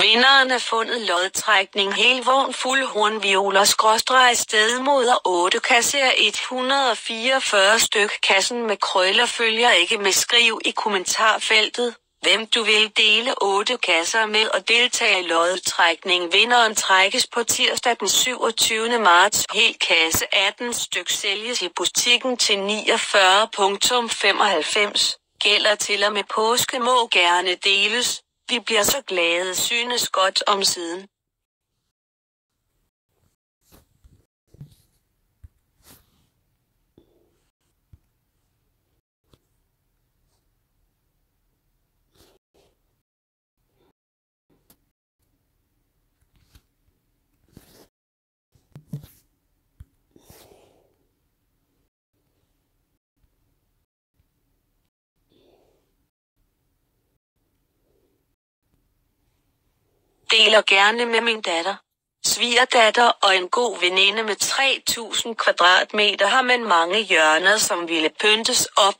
Vinderen er fundet lodtrækning helvogn fuld hornvioler stedmoder 8 kasser 144 styk. Kassen med krøller følger ikke med. Skriv i kommentarfeltet, hvem du vil dele 8 kasser med og deltage i lodtrækning. Vinderen trækkes på tirsdag den 27. marts. Hel kasse 18 styk sælges i butikken til 49,95. Gælder til og med påske. Må gerne deles. Vi bliver så glade, synes godt om siden. Deler gerne med min datter, svigerdatter og en god veninde med 3000 kvadratmeter har man mange hjørner, som ville pyntes op.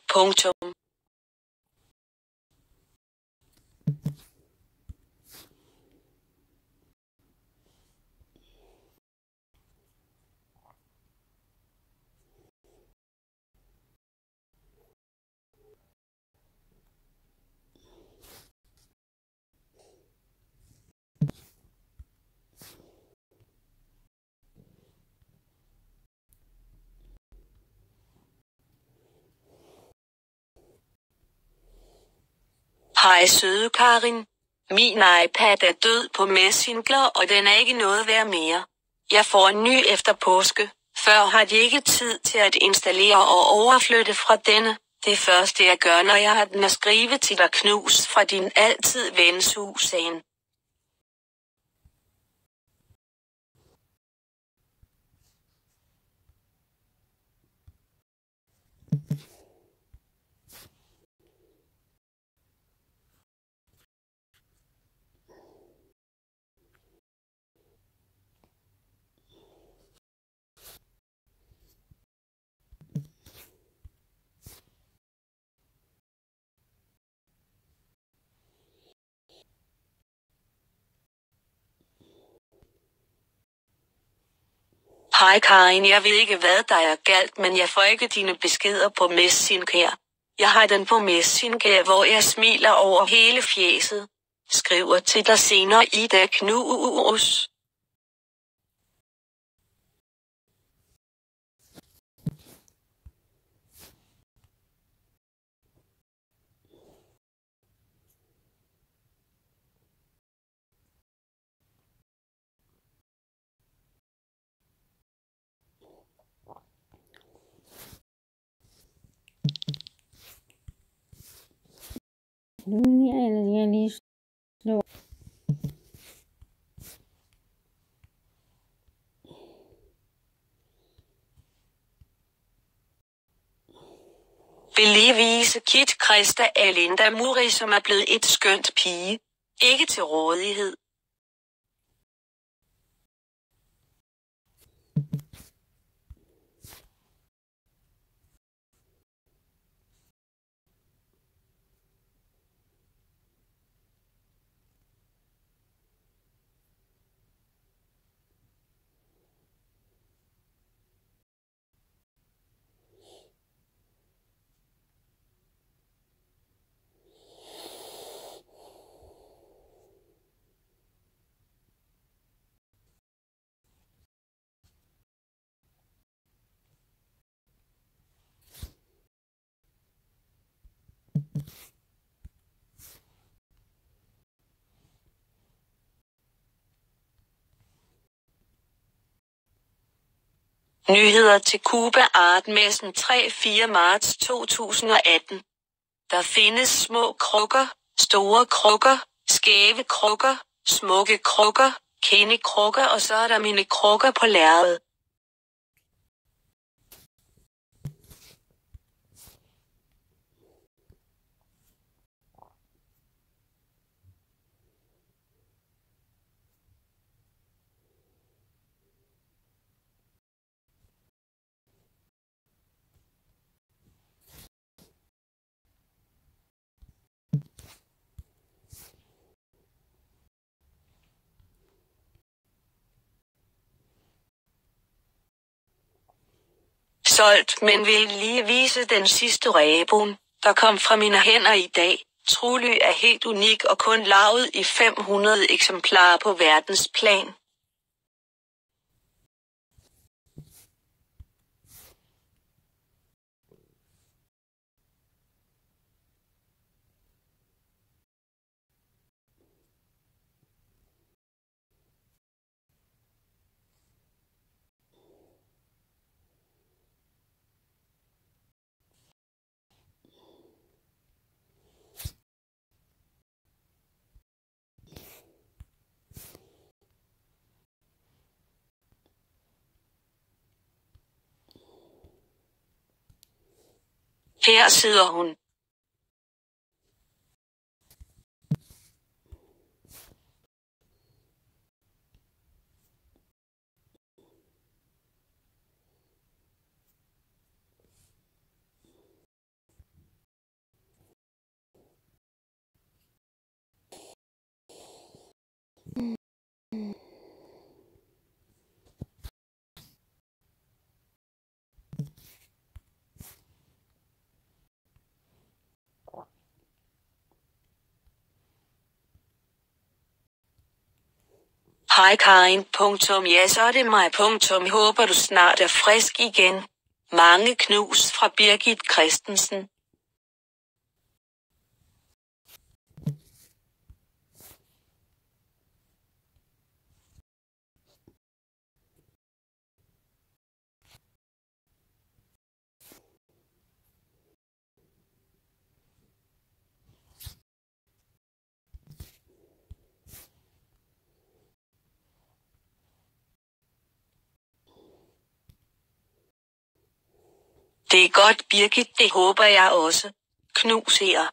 Hej søde Karin. Min iPad er død på Messenger, og den er ikke noget værd mere. Jeg får en ny efter påske. Før har de ikke tid til at installere og overflytte fra denne. Det første jeg gør, når jeg har den, at skrive til dig: knus fra din altid ven Susan. Hej Karin, jeg ved ikke hvad der er galt, men jeg får ikke dine beskeder på Messenger. Jeg har den på Messenger, hvor jeg smiler over hele fjeset. Skriver til dig senere i dag, knus. Nu er jeg lige slå. Vil lige vise Kit Christa Alinda Muri, som er blevet et skønt pige. Ikke til rådighed. Nyheder til Cuba Artmessen 3-4 marts 2018. Der findes små krukker, store krukker, skæve krukker, smukke krukker, krukker, og så er der mine krukker på lærredet. solgt, men vil lige vise den sidste ræbon, der kom fra mine hænder i dag. Truly er helt unik og kun lavet i 500 eksemplarer på verdensplan. Her sidder hun. Hej Karin. Ja, så er det mig. Håber du snart er frisk igen. Mange knus fra Birgit Christensen. Det er godt, Birgit, det håber jeg også. Knus her.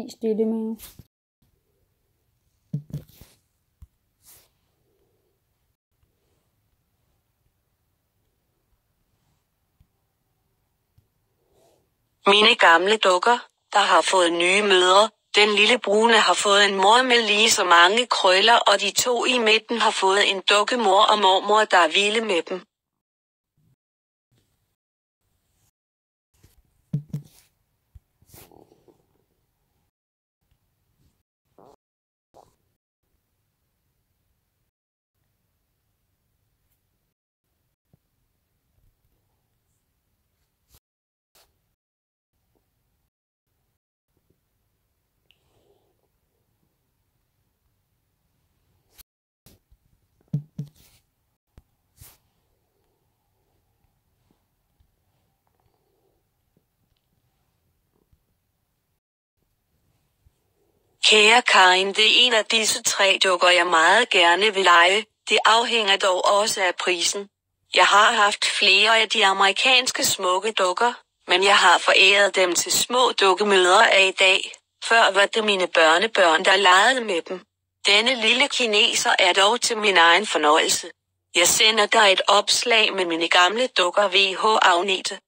Stille med. Mine gamle dukker, der har fået nye mødre. Den lille brune har fået en mor med lige så mange krøller, og de to i midten har fået en dukkemor og mormor, der er vilde med dem. Kære Karin, det er en af disse 3 dukker, jeg meget gerne vil lege. Det afhænger dog også af prisen. Jeg har haft flere af de amerikanske smukke dukker, men jeg har foræret dem til små dukkemødre af i dag. Før var det mine børnebørn, der legede med dem. Denne lille kineser er dog til min egen fornøjelse. Jeg sender dig et opslag med mine gamle dukker VH Agnete.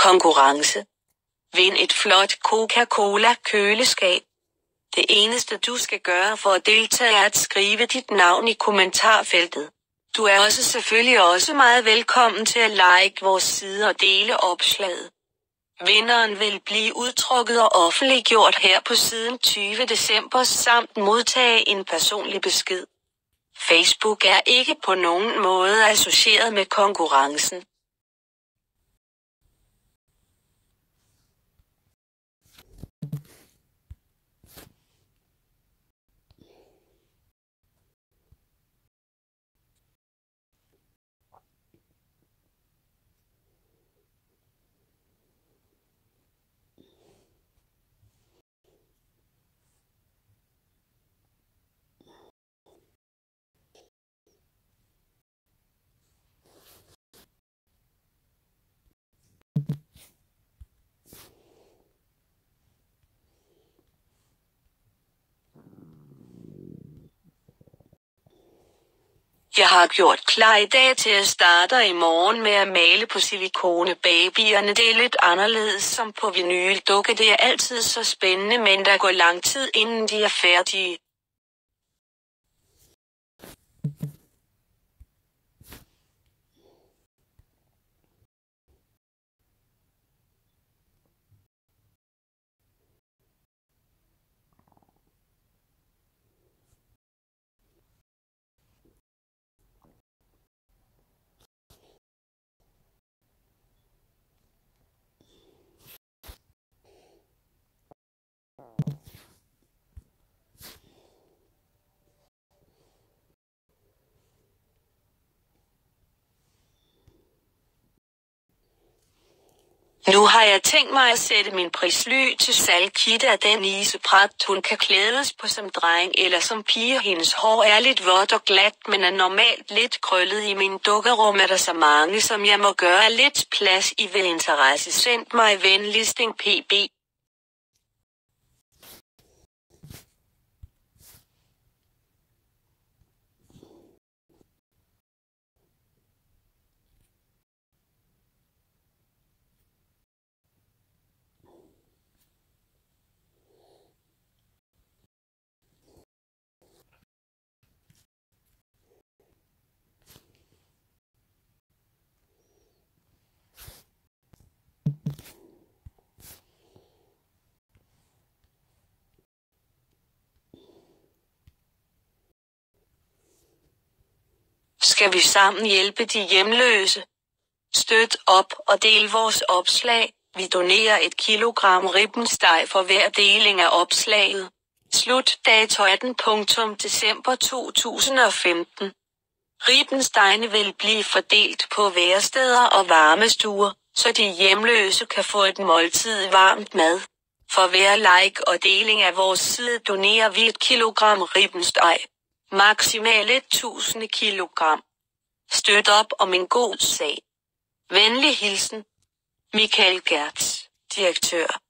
Konkurrence. Vind et flot Coca-Cola køleskab. Det eneste du skal gøre for at deltage er at skrive dit navn i kommentarfeltet. Du er også selvfølgelig også meget velkommen til at like vores side og dele opslaget. Vinderen vil blive udtrukket og offentliggjort her på siden 20. december samt modtage en personlig besked. Facebook er ikke på nogen måde associeret med konkurrencen. Jeg har gjort klar i dag til at starte i morgen med at male på silikonebabyerne. Det er lidt anderledes som på vinyldukke. Det er altid så spændende, men der går lang tid inden de er færdige. Nu har jeg tænkt mig at sætte min prisly til salg. Kitte er den iseprat, hun kan klædes på som dreng eller som pige. Hendes hår er lidt vådt og glat, men er normalt lidt krøllet. I min dukkerum er der så mange, som jeg må gøre lidt plads i ved interesse. Send mig venligst en pb. Skal vi sammen hjælpe de hjemløse? Støt op og del vores opslag. Vi donerer 1 kilogram ribbensteg for hver deling af opslaget. Slutdato 18. december 2015. Ribbenstegene vil blive fordelt på væresteder og varmestuer, så de hjemløse kan få et måltid varmt mad. For hver like og deling af vores side donerer vi 1 kilogram ribbensteg. Maksimalt 1000 kilogram. Støt op om en god sag. Venlig hilsen. Michael Gertz, direktør.